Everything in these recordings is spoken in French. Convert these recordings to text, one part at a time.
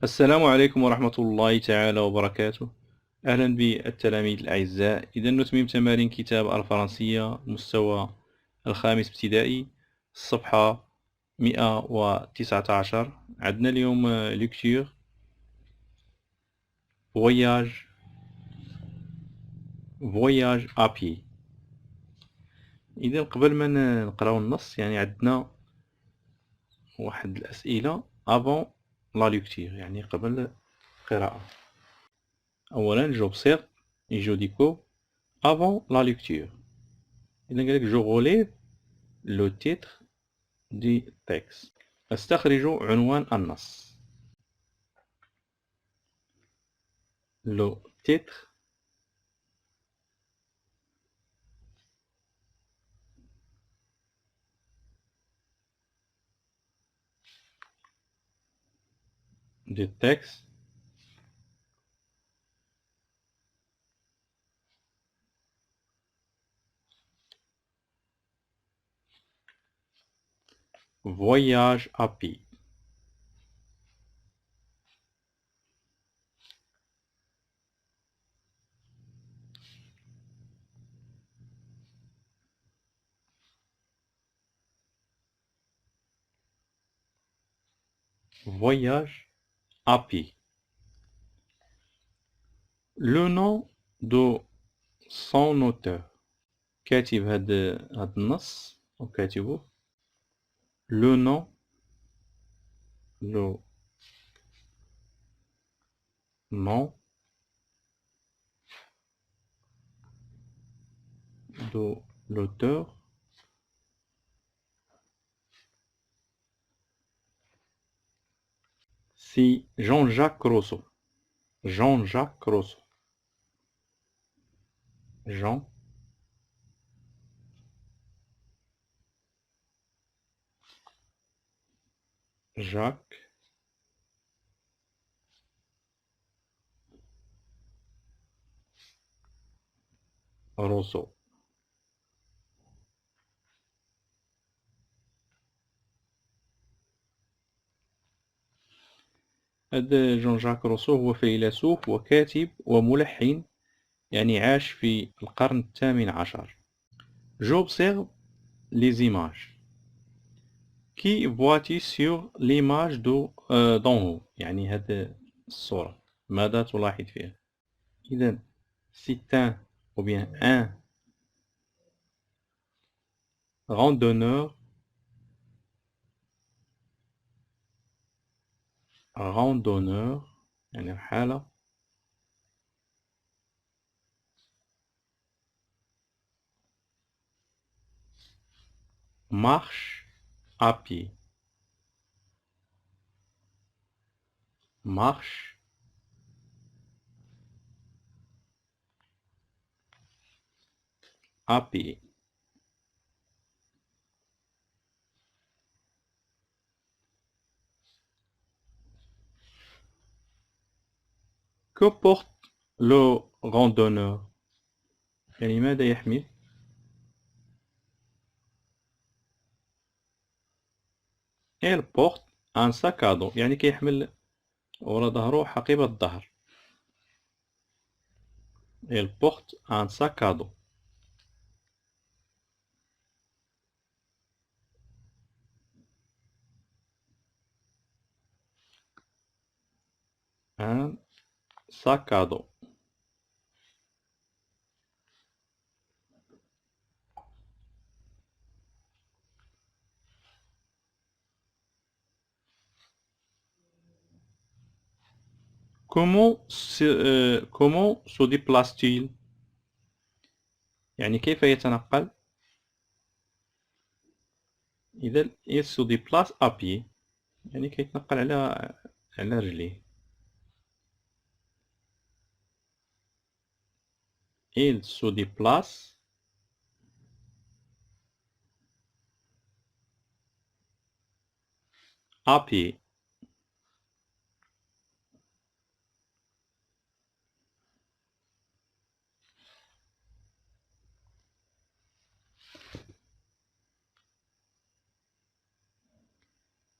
السلام عليكم ورحمة الله تعالى وبركاته. أهلا بالتلاميذ الأعزاء. إذا نتمم تمارين كتاب الفرنسية مستوى الخامس ابتدائي، الصفحة 119. عندنا اليوم ليكتور فواياج أبي. إذا قبل ما نقراو النص يعني عندنا واحد الأسئلة avant la lecture، يعني قبل القراءة. أولا j'observe et je découvre avant la lecture. إذا قالك je relève le titre du texte. أستخرج عنوان النص. Le titre du texte Voyage à pied. Voyage à pied. Le nom de son auteur. كاتب هذا النص أو كاتبه. Le nom de l'auteur c'est Jean-Jacques Rousseau. Jean-Jacques Rousseau. Jean-Jacques Rousseau. هذا جون جاك روسو هو فيلسوف وكاتب وملحن، يعني عاش في القرن الثامن عشر. J'observe les images. Qui vois-tu sur l'image d'en haut؟ يعني هذه الصورة ماذا تلاحظ فيها؟ إذا c'est un ou bien un randonneur يعني رحالة marche à pied. Marche à pied. Que porte le randonneur؟ يعني ماذا يحمل؟ Il porte un sac à dos، يعني كيحمل ورا ظهره حقيبة الظهر. Il porte un sac à dos. Un sac à dos. comment se déplace-t-il؟ يعني كيف يتنقل؟ إذا il se déplace à pied، يعني كيتنقل على رجليه. Il se déplace à pied.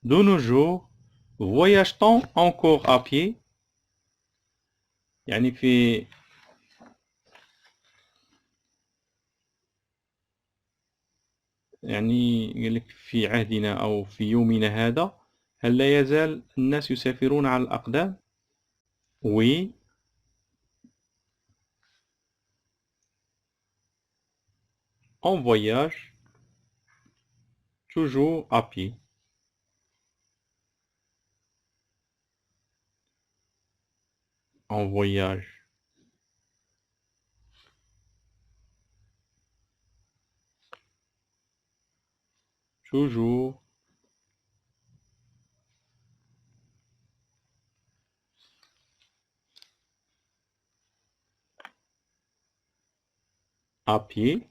De nos jours, voyage-t-on encore à pied يعني قال لك في عهدنا أو في يومنا هذا هل لا يزال الناس يسافرون على الأقدام؟ Oui, on voyage toujours à pied. On voyage toujours à pied.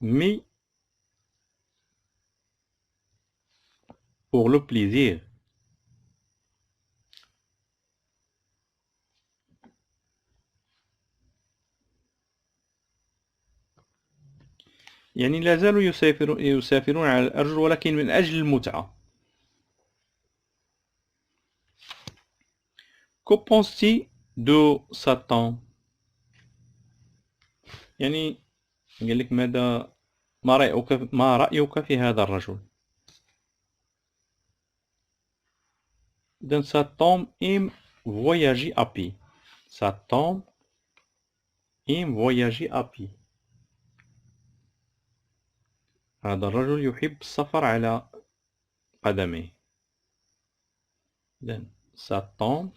Mais pour le plaisir. يعني لا زالوا يسافرون على الأرجل ولكن من أجل المتعة. Que penses-tu de Satan؟ يعني قال لك ما رأيك في هذا الرجل؟ إذن Satan aime voyager à pied. Satan aime voyager à pied. هذا الرجل يحب السفر على قدميه. إذن Satan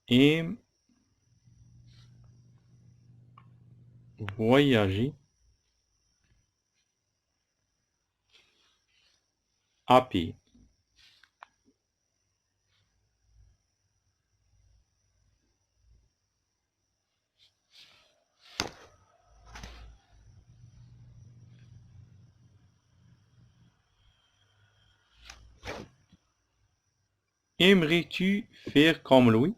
aime voyager à pied. Aimerais-tu faire comme lui?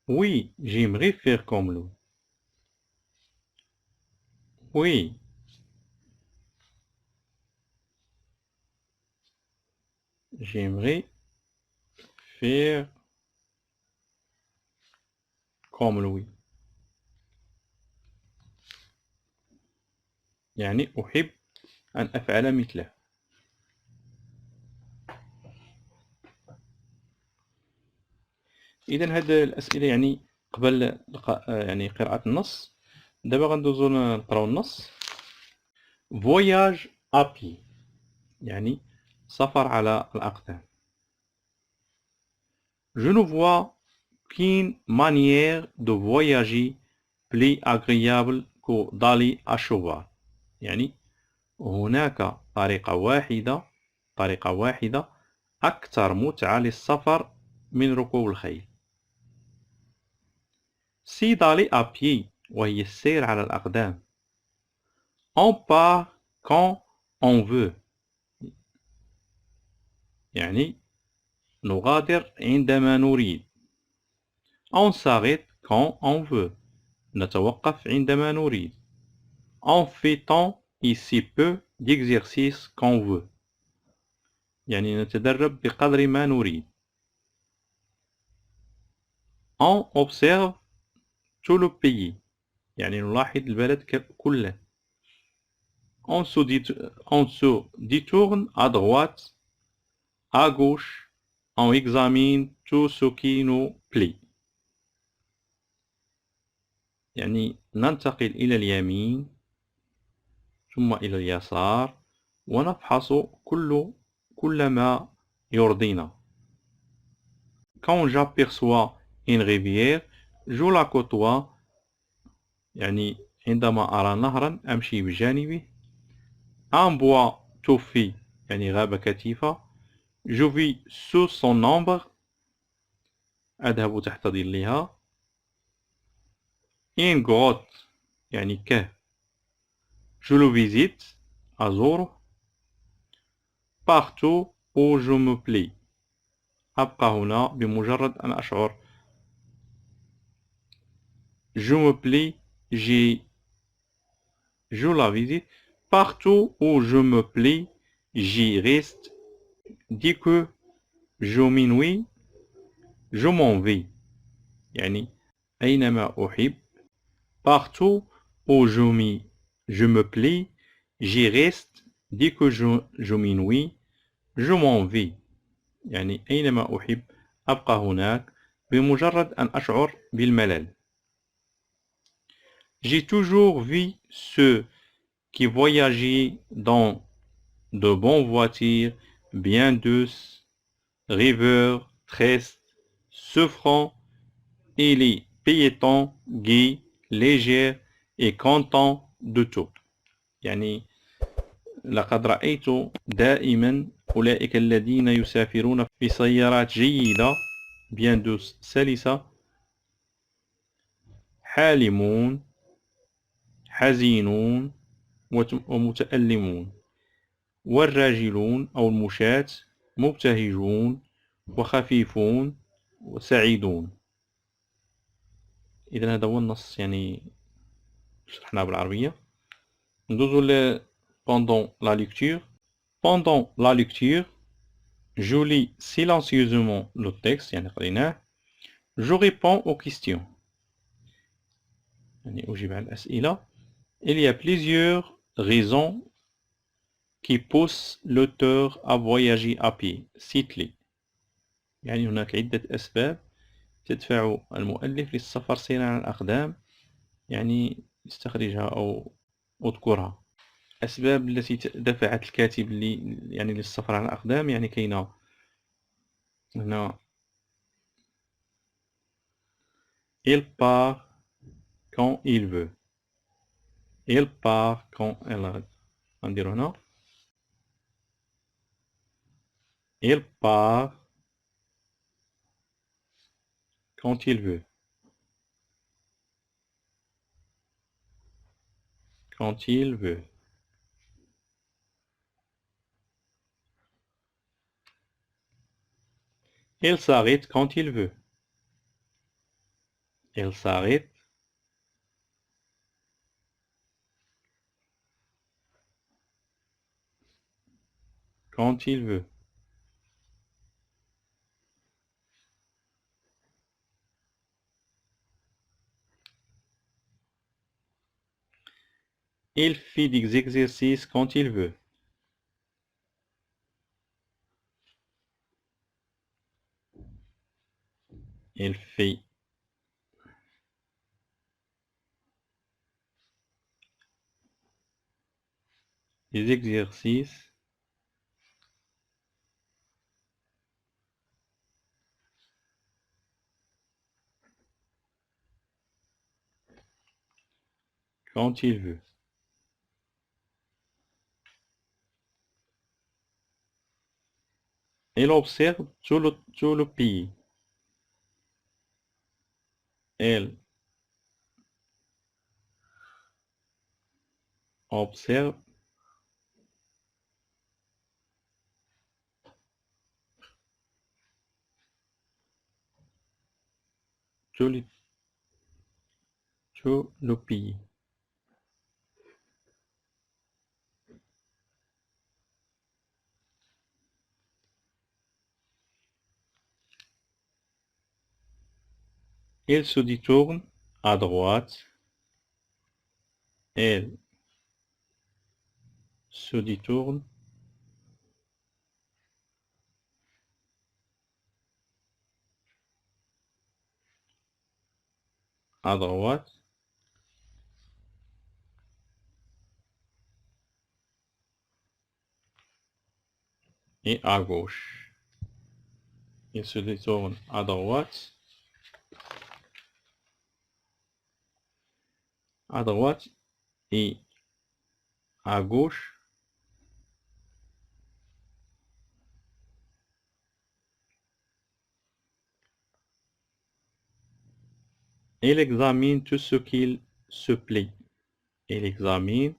Oui, j'aimerais faire comme lui. Oui, j'aimerais faire comme lui. يعني أحب أن أفعل مثله. إذا هاد الأسئلة يعني قبل يعني قراءة النص. دابا غندوزو نقراو النص. Voyage à pied يعني سفر على الأقدام. Je ne vois qu'une manière de voyager plus agréable que d'aller à cheval. يعني هناك طريقة واحدة أكثر متعة للسفر من ركوب الخيل. C'est d'aller à pied وهي السير على الأقدام. On part quand on veut يعني نغادر عندما نريد. On s'arrête quand on veut نتوقف عندما نريد. On fait tant et si peu d'exercices qu'on veut يعني نتدرب بقدر ما نريد. On observe tout le pays يعني نلاحظ البلد كله. On se détourne à droite, à gauche, on examine tout ce qui nous plaît. يعني ننتقل إلى اليمين ثم إلى اليسار ونفحص كل ما يرضينا. Quand j'aperçois une rivière, je la côtoie يعني عندما أرى نهرا أمشي بجانبه. Un bois touffi يعني غابة كثيفة. Je vis sous son ombre أذهب تحت ظلها. Une grotte يعني كهف. Je le visite أزوره. partout où je me plais. أبقى هنا بمجرد أن أشعر. Je me plais, je la visite. Partout où je me plais, j'y reste. Dès que je m'ennuie, je m'en vais. يعني أينما أحب. Partout où je me plais, j'y reste. Dès que je m'ennuie, je m'en vais. يعني أينما أحب أبقى هناك بمجرد أن أشعر بالملل. J'ai toujours vu ceux qui voyageaient dans de bonnes voitures, bien douces, rêveurs, tristes, souffrants, et les piétons gais, légers et contents de tout. يعني لقد رأيت دائما أولئك الذين يسافرون في سيارات جيدة bien douce سلسة حالمون حزينون ومتألمون والراجلون أو المشاة مبتهجون وخفيفون وسعيدون. إذا هذا هو النص يعني شرحناه بالعربية. ندوزو pendant la lecture. Pendant la lecture, je lis silencieusement le texte يعني قريناه. Je réponds aux questions يعني أجيب على الأسئلة. Il y a plusieurs raisons qui poussent l'auteur à voyager à pied. Cite-les. يعني هناك عدة أسباب تدفع المؤلف للسفر سيرا على الأقدام. يعني استخرجها أو اذكرها. أسباب التي دفعت الكاتب يعني للسفر على الأقدام يعني كاينة هنا il part quand il veut. Il part quand elle غنديرو هنا il part quand il veut. Quand il veut. Il s'arrête quand il veut. Il s'arrête quand il veut. Il fait des exercices quand il veut. Il fait des exercices quand il veut. Il observe tout le pays. Elle observe tout le pays. Il se détourne à droite. Elle se détourne à droite. Et à gauche. Il se détourne à droite. À droite et à gauche. Il examine tout ce qu'il se plaît. Il examine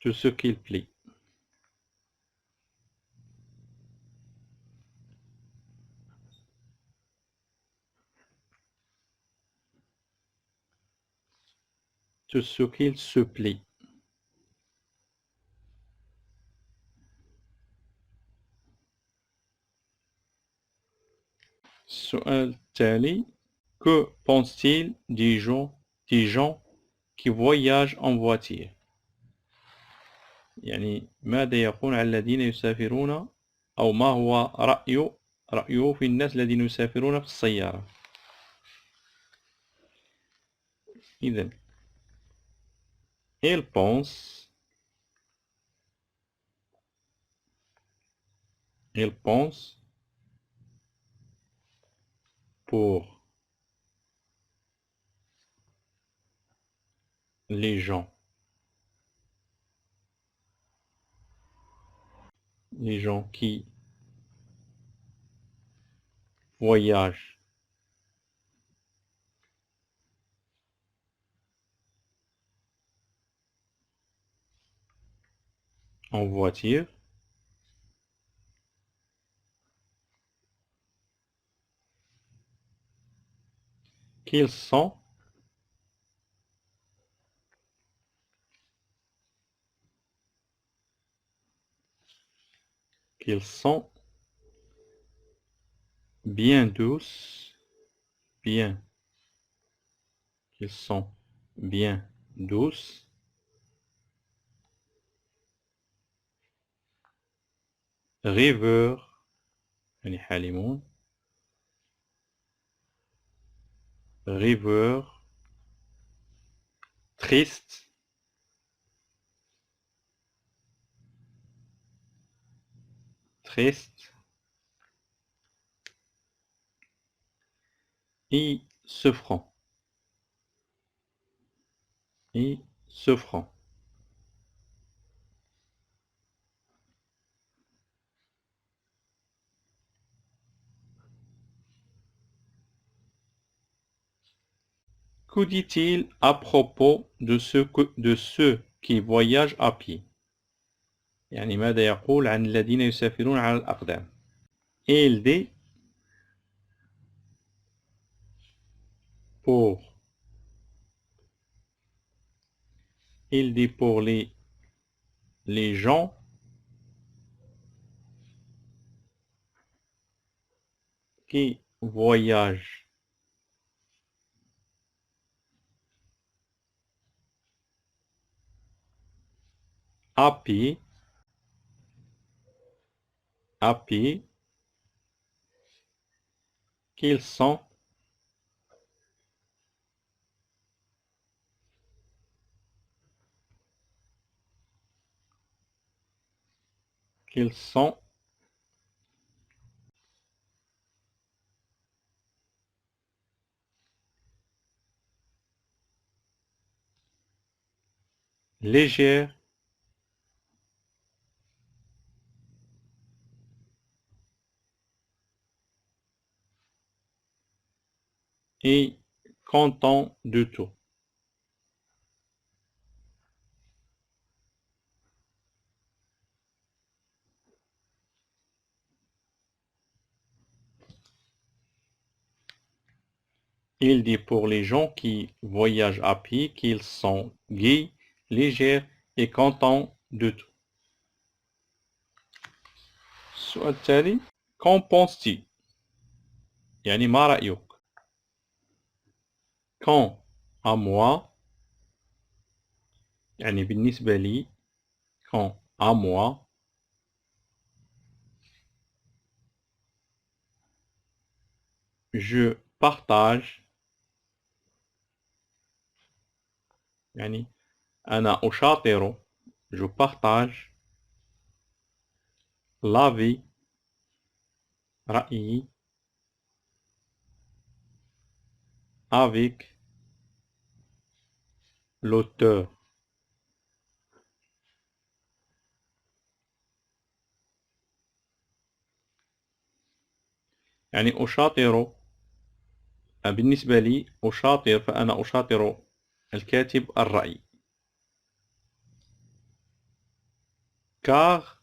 tout ce qu'il plie. Tout ce qu'il se plie. السؤال التالي: Que pense-t-il des gens qui voyagent en voiture؟ يعني ماذا يقول عن الذين يسافرون، أو ما هو رأيه في الناس الذين يسافرون في السيارة؟ إذن il pense pour les gens qui voyagent en voiture, qu'ils sont bien douces, qu'ils sont bien douces, rêveurs يعني حالمون، rêveurs, tristes, et souffrant. Que dit-il à propos de ceux qui voyagent à pied؟ يعني ماذا يقول عن الذين يسافرون على الأقدام؟ Il dit pour les gens qui voyagent à pied, qu'ils sont légers et contents de tout. Il dit pour les gens qui voyagent à pied qu'ils sont gais, légers et contents de tout. السؤال التالي: Qu'en penses-tu؟ يعني ما رأيك؟ Quant à moi يعني بالنسبة لي، quant à moi je partage يعني أنا أشاطر je partage l'avis رأيي avec l'auteur. يعني أشاطر بالنسبة لي فأنا أشاطر الكاتب الرأي. car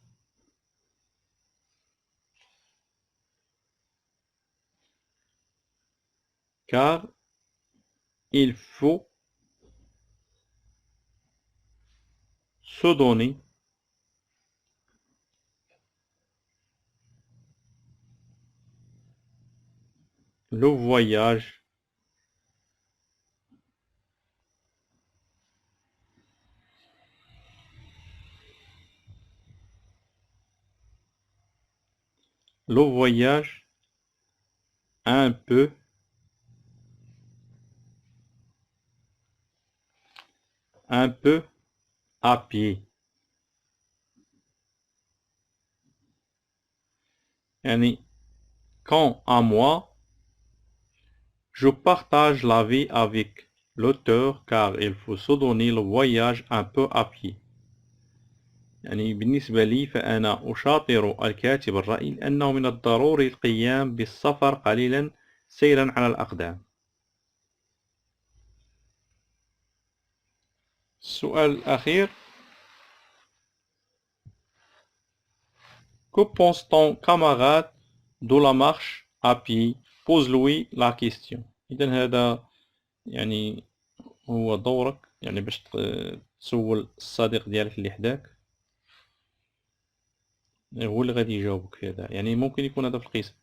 il faut se donner le voyage un peu à pied. يعني quant à moi, je partage l'avis avec l'auteur car il faut se donner le voyage un peu à pied. يعني بالنسبة لي فأنا أشاطر الكاتب الرأي لأنه من الضروري القيام بالسفر قليلا سيرا على الأقدام. السؤال الأخير: Que pense ton camarade de la marche à pied? Pose-lui la question. إذا هذا يعني هو دورك، يعني باش تسول الصديق ديالك اللي حداك هو اللي غادي يجاوبك في هذا، يعني ممكن يكون هذا في القسم.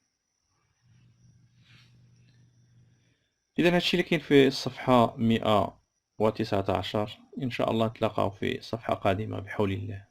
إذا هادشي اللي كاين في الصفحة 119. إن شاء الله نتلاقاو في صفحة قادمة بحول الله.